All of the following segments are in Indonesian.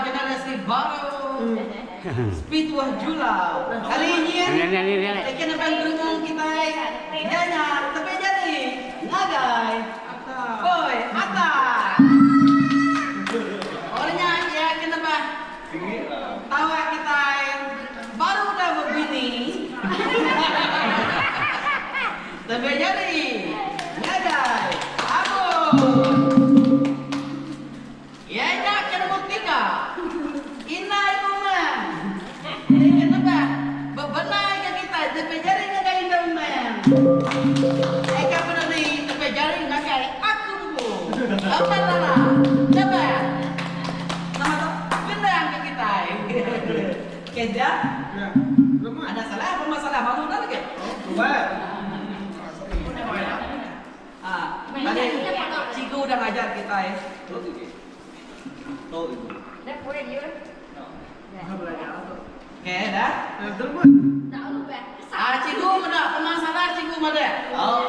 Generasi baru Speed Wah Julau. Kali ini kita bantu kita janya tapi jadi ngagai boy ata orangnya ya kenapa tawa kita baru udah begini tapi jadi ngagai aku ya nak kena buktika inai kuman ini kenapa bebenai ke kita tapi jadi ngagai kuman eka pernah di tapi jadi ngagai aku bu apa lala coba nama tu bendang ke kita kerja ada salah apa masalah malu dah lagi tadi cikgu udah ngajar kita Tahu itu. Dah boleh dia. Oke, dah. Tak lupa. Cikgu mana? Pemasalah cikgu mana? Oh.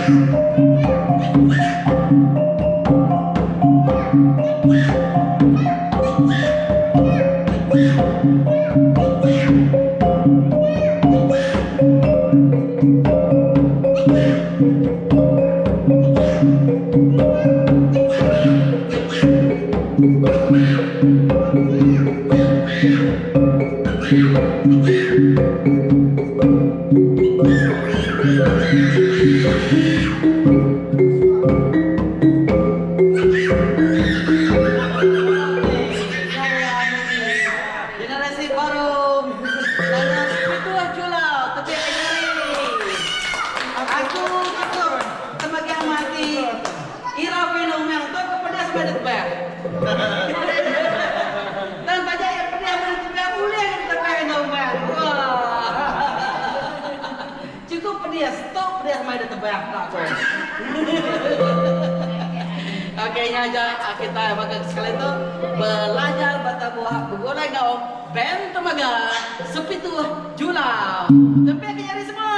Yeah. Generasi baru dengan Petuah Julau tapi nyari aku tutup sebagai mati ira fenomena tuh kepada sebagai tebak dan tanya yang pernah bertebak boleh tebak fenomena cukup dia stop dia sebagai tebak tak Oke, aja kita bakal sekali itu belajar bata buah begolai gaung band temaga sepitu julau. Tapi nyari semua.